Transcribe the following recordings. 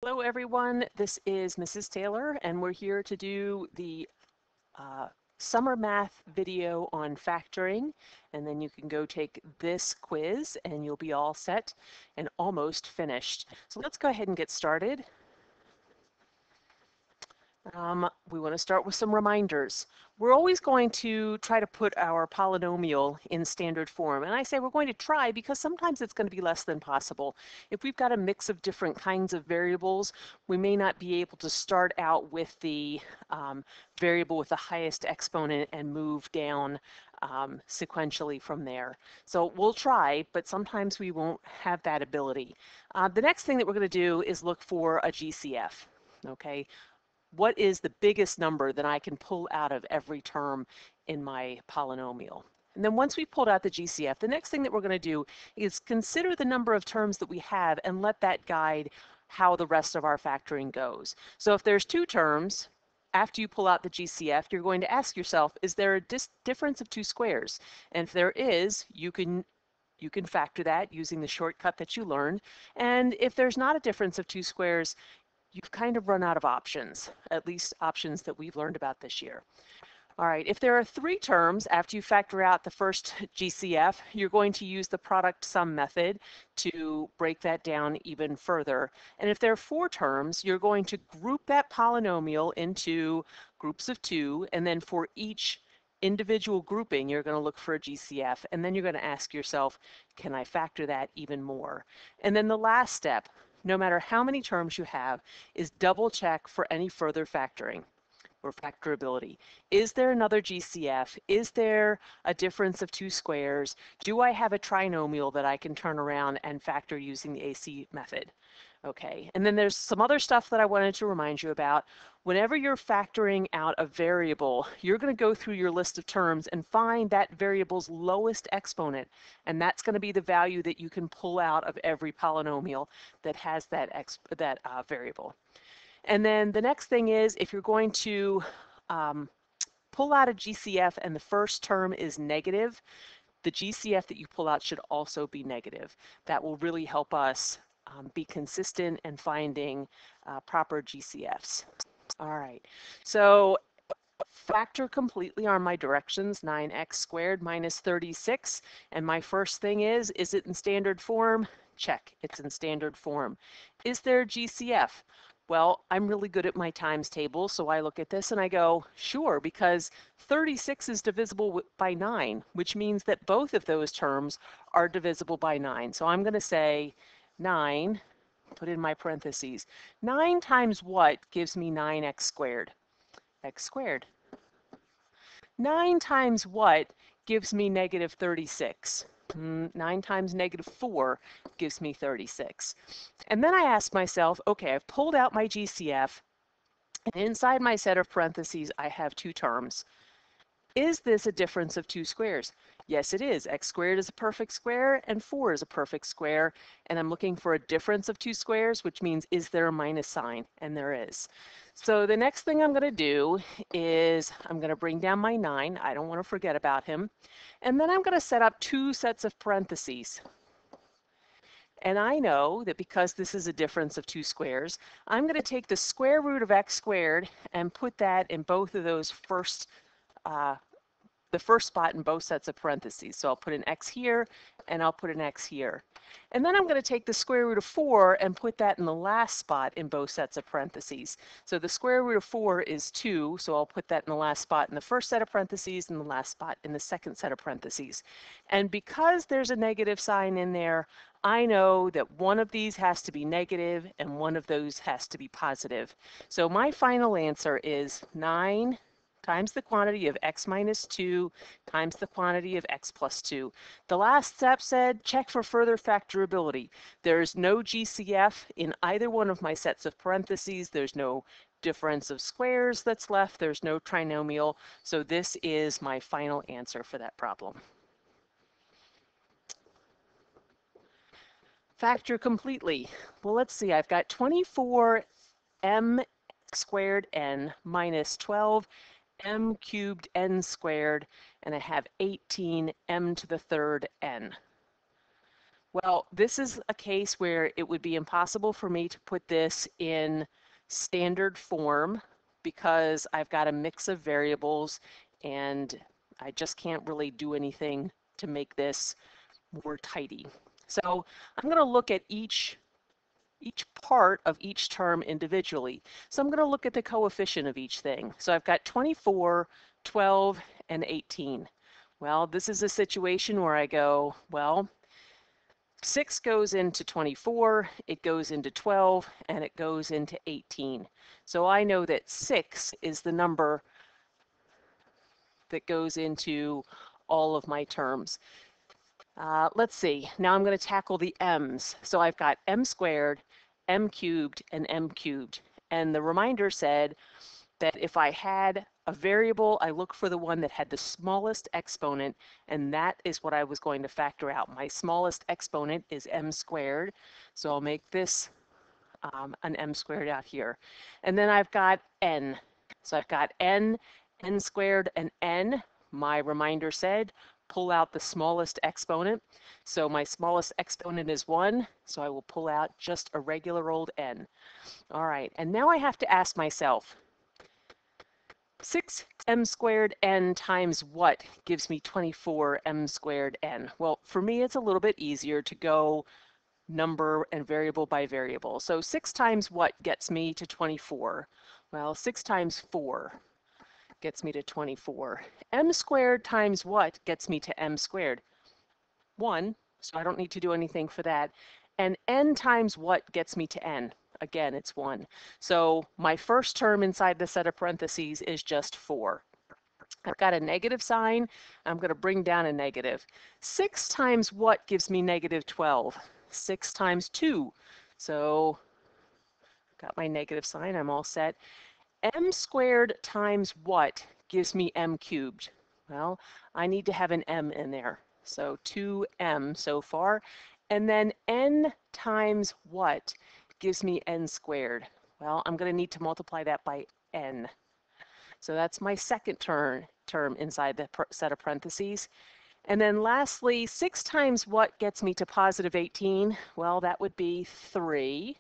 Hello everyone, this is Mrs. Taylor and we're here to do the summer math video on factoring, and then you can go take this quiz and you'll be all set and almost finished. So let's go ahead and get started. We want to start with some reminders. We're always going to try to put our polynomial in standard form. And I say we're going to try because sometimes it's going to be less than possible. If we've got a mix of different kinds of variables, we may not be able to start out with the variable with the highest exponent and move down sequentially from there. So we'll try, but sometimes we won't have that ability. The next thing that we're going to do is look for a GCF. Okay, what is the biggest number that I can pull out of every term in my polynomial? And then once we've pulled out the GCF, the next thing that we're going to do is consider the number of terms that we have and let that guide how the rest of our factoring goes. So if there's two terms, after you pull out the GCF, you're going to ask yourself, is there a difference of two squares? And if there is, you can factor that using the shortcut that you learned. And if there's not a difference of two squares, you've kind of run out of options, at least options that we've learned about this year. All right, if there are three terms after you factor out the first GCF, you're going to use the product sum method to break that down even further. And if there are four terms, you're going to group that polynomial into groups of two, and then for each individual grouping, you're going to look for a GCF, and then you're going to ask yourself, can I factor that even more? And then the last step, no matter how many terms you have, is double check for any further factoring or factorability. Is there another GCF? Is there a difference of two squares? Do I have a trinomial that I can turn around and factor using the AC method? Okay, and then there's some other stuff that I wanted to remind you about. Whenever you're factoring out a variable, you're going to go through your list of terms and find that variable's lowest exponent, and that's going to be the value that you can pull out of every polynomial that has that variable. And then the next thing is, if you're going to pull out a GCF and the first term is negative, the GCF that you pull out should also be negative. That will really help us be consistent in finding proper GCFs. All right, so factor completely on my directions, 9x squared minus 36. And my first thing is it in standard form? Check, it's in standard form. Is there a GCF? Well, I'm really good at my times table, so I look at this and I go, sure, because 36 is divisible by 9, which means that both of those terms are divisible by 9. So I'm going to say 9, put in my parentheses. 9 times what gives me 9x squared? X squared. 9 times what gives me negative 36? 9 times negative 4 gives me 36. And then I ask myself, okay, I've pulled out my GCF, and inside my set of parentheses, I have two terms. Is this a difference of two squares? Yes, it is. X squared is a perfect square and 4 is a perfect square. And I'm looking for a difference of two squares, which means is there a minus sign? And there is. So the next thing I'm going to do is I'm going to bring down my 9. I don't want to forget about him. And then I'm going to set up two sets of parentheses. And I know that because this is a difference of two squares, I'm going to take the square root of x squared and put that in both of those the first spot in both sets of parentheses. So I'll put an x here and I'll put an x here. And then I'm going to take the square root of 4 and put that in the last spot in both sets of parentheses. So the square root of 4 is 2, so I'll put that in the last spot in the first set of parentheses and the last spot in the second set of parentheses. And because there's a negative sign in there, I know that one of these has to be negative and one of those has to be positive. So my final answer is 9 times the quantity of x minus 2 times the quantity of x plus 2. The last step said check for further factorability. There's no GCF in either one of my sets of parentheses. There's no difference of squares that's left. There's no trinomial. So this is my final answer for that problem. Factor completely. Well, let's see. I've got 24m squared n minus 12 m cubed n squared, and I have 18 m to the third n. Well, this is a case where it would be impossible for me to put this in standard form because I've got a mix of variables and I just can't really do anything to make this more tidy. So I'm going to look at each part of each term individually. So I'm going to look at the coefficient of each thing. So I've got 24, 12, and 18. Well, this is a situation where I go, well, 6 goes into 24, it goes into 12, and it goes into 18. So I know that 6 is the number that goes into all of my terms. Let's see, now I'm going to tackle the m's. So I've got m squared, m cubed, and m cubed. And the reminder said that if I had a variable, I look for the one that had the smallest exponent, and that is what I was going to factor out. My smallest exponent is m squared, so I'll make this an m squared out here. And then I've got n. So I've got n squared, and n. My reminder said, pull out the smallest exponent. So my smallest exponent is 1, so I will pull out just a regular old n. All right, and now I have to ask myself, 6m squared n times what gives me 24m squared n? Well, for me, it's a little bit easier to go number and variable by variable. So 6 times what gets me to 24? Well, 6 times 4 gets me to 24. M squared times what gets me to m squared? 1, so I don't need to do anything for that. And n times what gets me to n? Again, it's 1. So my first term inside the set of parentheses is just 4. I've got a negative sign. I'm going to bring down a negative. 6 times what gives me negative 12? 6 times 2. So got my negative sign. I'm all set. M squared times what gives me m cubed? Well, I need to have an m in there. So 2m so far. And then n times what gives me n squared? Well, I'm going to need to multiply that by n. So that's my second term inside the set of parentheses. And then lastly, 6 times what gets me to positive 18? Well, that would be 3.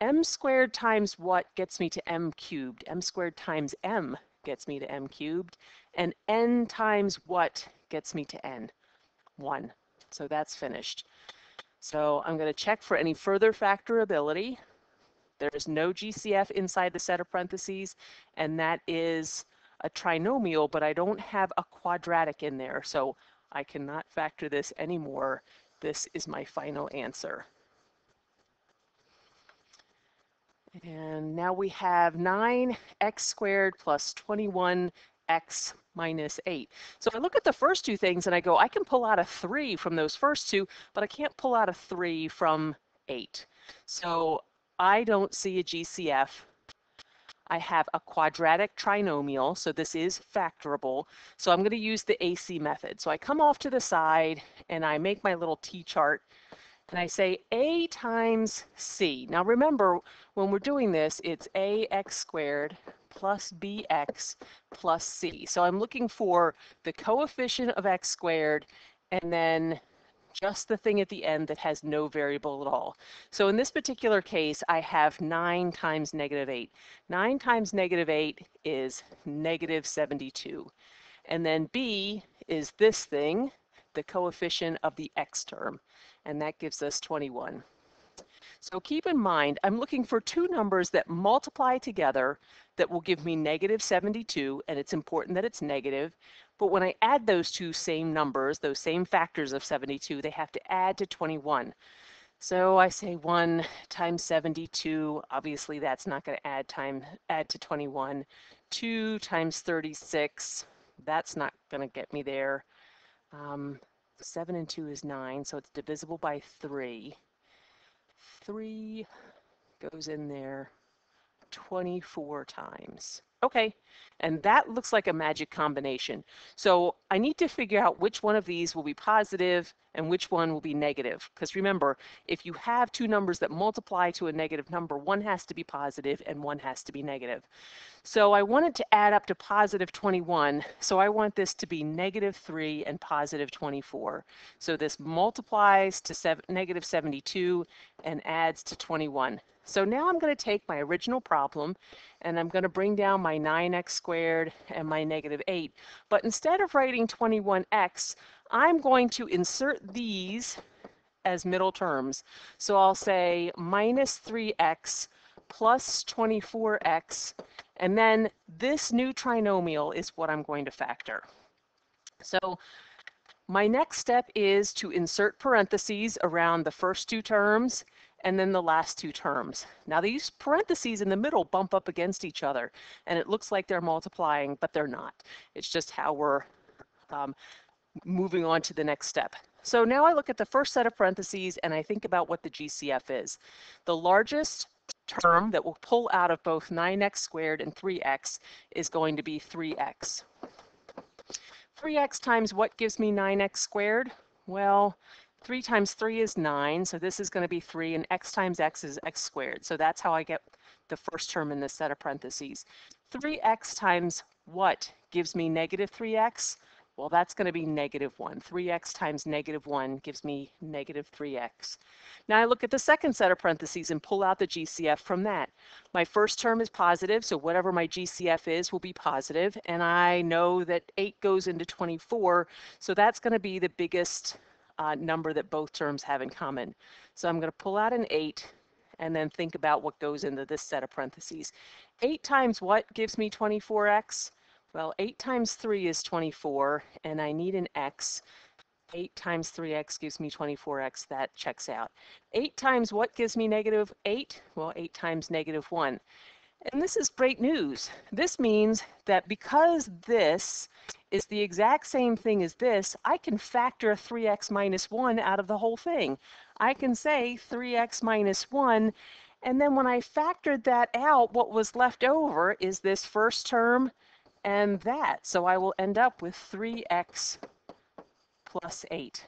M squared times what gets me to m cubed? M squared times m gets me to m cubed. And n times what gets me to n? 1. So that's finished. So I'm going to check for any further factorability. There's no GCF inside the set of parentheses, and that is a trinomial, but I don't have a quadratic in there, so I cannot factor this anymore. This is my final answer. And now we have 9x squared plus 21x minus 8. So I look at the first two things and I go, I can pull out a 3 from those first two, but I can't pull out a 3 from 8. So I don't see a GCF. I have a quadratic trinomial, so this is factorable. So I'm going to use the AC method. So I come off to the side and I make my little T-chart and I say A times C. Now remember, when we're doing this, it's AX squared plus BX plus C. So I'm looking for the coefficient of x squared and then just the thing at the end that has no variable at all. So in this particular case, I have 9 times negative 8. 9 times negative 8 is negative 72. And then B is this thing, the coefficient of the x term, and that gives us 21. So keep in mind, I'm looking for two numbers that multiply together that will give me negative 72, and it's important that it's negative. But when I add those two same numbers, those same factors of 72, they have to add to 21. So I say 1 times 72, obviously that's not going to add to 21. 2 times 36, that's not going to get me there. 7 and 2 is 9, so it's divisible by 3. 3 goes in there 24 times. Okay, and that looks like a magic combination. So I need to figure out which one of these will be positive and which one will be negative. Because remember, if you have two numbers that multiply to a negative number, one has to be positive and one has to be negative. So I wanted to add up to positive 21. So I want this to be negative 3 and positive 24. So this multiplies to negative 72 and adds to 21. So now I'm going to take my original problem and I'm going to bring down my 9x squared and my negative 8. But instead of writing 21x, I'm going to insert these as middle terms. So I'll say minus 3x plus 24x, and then this new trinomial is what I'm going to factor. So my next step is to insert parentheses around the first two terms and then the last two terms. Now these parentheses in the middle bump up against each other and it looks like they're multiplying, but they're not. It's just how we're moving on to the next step. So now I look at the first set of parentheses and I think about what the GCF is. The largest term that will pull out of both 9x squared and 3x is going to be 3x. 3x times what gives me 9x squared? Well, 3 times 3 is 9, so this is going to be 3, and x times x is x squared. So that's how I get the first term in this set of parentheses. 3x times what gives me negative 3x? Well, that's going to be negative 1. 3x times negative 1 gives me negative 3x. Now I look at the second set of parentheses and pull out the GCF from that. My first term is positive, so whatever my GCF is will be positive, and I know that 8 goes into 24, so that's going to be the biggest number that both terms have in common. So I'm going to pull out an 8 and then think about what goes into this set of parentheses. 8 times what gives me 24x? Well, 8 times 3 is 24, and I need an x. 8 times 3x gives me 24x. That checks out. 8 times what gives me negative 8? Well, 8 times negative 1. And this is great news. This means that because this is the exact same thing as this, I can factor 3x minus 1 out of the whole thing. I can say 3x minus 1, and then when I factored that out, what was left over is this first term and that. So I will end up with 3x plus 8.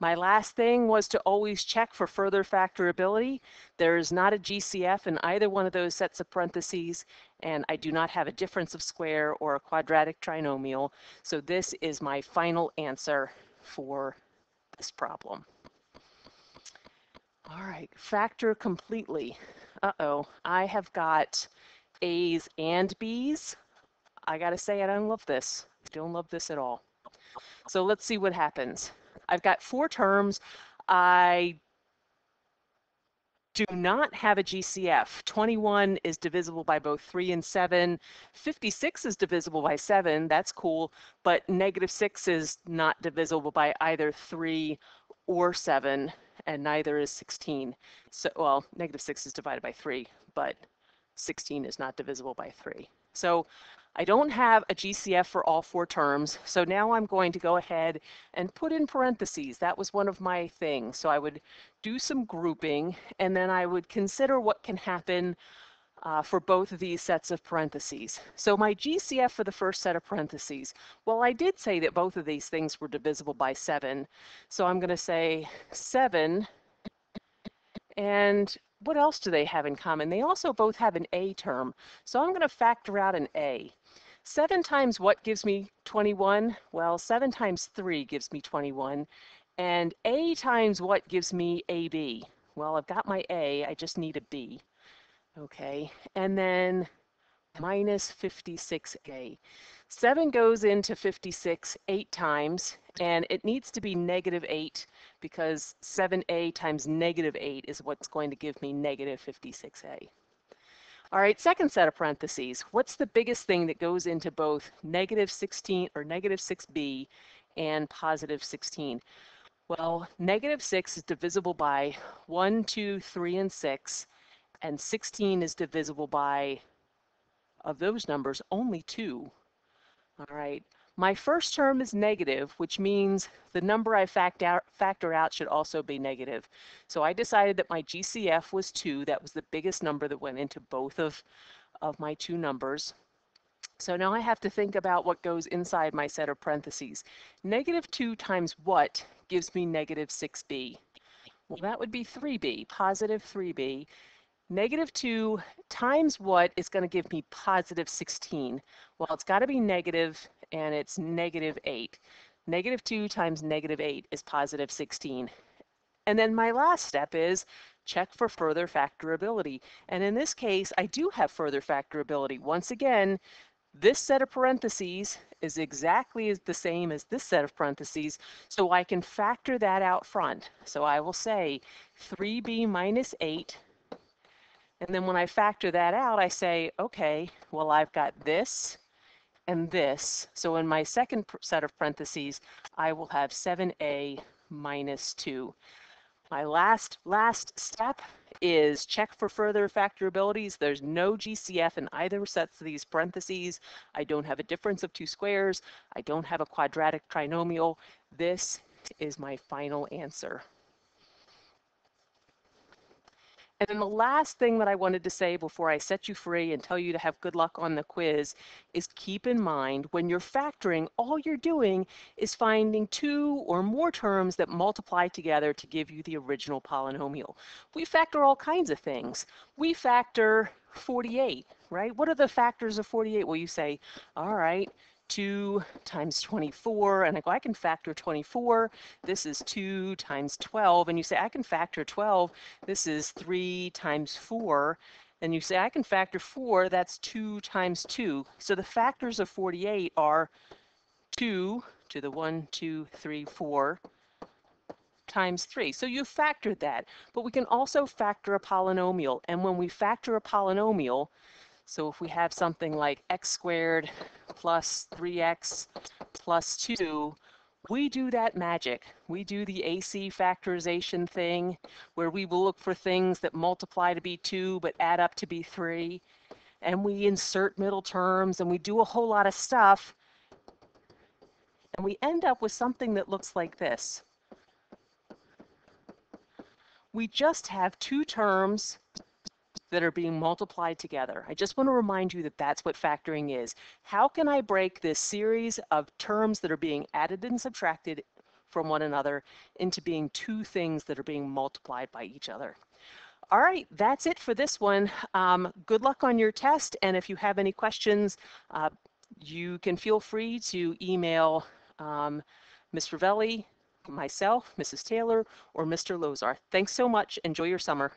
My last thing was to always check for further factorability. There is not a GCF in either one of those sets of parentheses, and I do not have a difference of square or a quadratic trinomial. So this is my final answer for this problem. All right, factor completely. Uh-oh, I have got A's and B's. I gotta say, I don't love this. I don't love this at all. So let's see what happens. I've got 4 terms. I do not have a GCF. 21 is divisible by both 3 and 7. 56 is divisible by 7. That's cool. But negative 6 is not divisible by either 3 or 7, and neither is 16. So, well, negative 6 is divided by 3, but 16 is not divisible by 3. So I don't have a GCF for all 4 terms, so now I'm going to go ahead and put in parentheses. That was one of my things. So I would do some grouping, and then I would consider what can happen for both of these sets of parentheses. So my GCF for the first set of parentheses, well, I did say that both of these things were divisible by 7. So I'm going to say 7, and what else do they have in common? They also both have an A term, so I'm going to factor out an A. 7 times what gives me 21? Well, 7 times 3 gives me 21. And A times what gives me AB? Well, I've got my A, I just need a B. Okay, and then minus 56A. 7 goes into 56 8 times, and it needs to be negative 8 because 7A times negative 8 is what's going to give me negative 56A. All right, second set of parentheses. What's the biggest thing that goes into both negative 16 or negative 6b and positive 16? Well, negative 6 is divisible by 1, 2, 3, and 6, and 16 is divisible by, of those numbers, only 2. All right, my first term is negative, which means the number I factor out should also be negative. So I decided that my GCF was 2. That was the biggest number that went into both of my 2 numbers. So now I have to think about what goes inside my set of parentheses. Negative 2 times what gives me negative 6b? Well, that would be 3b, positive 3b. Negative 2 times what is going to give me positive 16? Well, it's got to be negative, and it's negative 8. Negative 2 times negative 8 is positive 16. And then my last step is check for further factorability. And in this case, I do have further factorability. Once again, this set of parentheses is exactly the same as this set of parentheses, so I can factor that out front. So I will say 3b minus 8, and then when I factor that out, I say, okay, well, I've got this and this. So in my second set of parentheses, I will have 7a minus 2. My last step is check for further factorabilities. There's no GCF in either sets of these parentheses. I don't have a difference of two squares. I don't have a quadratic trinomial. This is my final answer. And then the last thing that I wanted to say before I set you free and tell you to have good luck on the quiz is keep in mind when you're factoring, all you're doing is finding two or more terms that multiply together to give you the original polynomial. We factor all kinds of things. We factor 48, right? What are the factors of 48? Well, you say, all right, 2 times 24, and I go, I can factor 24. This is 2 times 12, and you say, I can factor 12. This is 3 times 4, and you say, I can factor 4, that's 2 times 2. So the factors of 48 are 2 to the 1, 2, 3, 4 times 3. So you factored that, but we can also factor a polynomial, and when we factor a polynomial, so if we have something like x squared plus 3x plus 2, we do that magic. We do the AC factorization thing where we will look for things that multiply to be 2 but add up to be 3. And we insert middle terms and we do a whole lot of stuff. And we end up with something that looks like this. We just have two terms that are being multiplied together. I just want to remind you that that's what factoring is. How can I break this series of terms that are being added and subtracted from one another into being two things that are being multiplied by each other? All right, that's it for this one. Good luck on your test, and if you have any questions, you can feel free to email Ms. Ravelli, myself, Mrs. Taylor, or Mr. Lozar. Thanks so much. Enjoy your summer.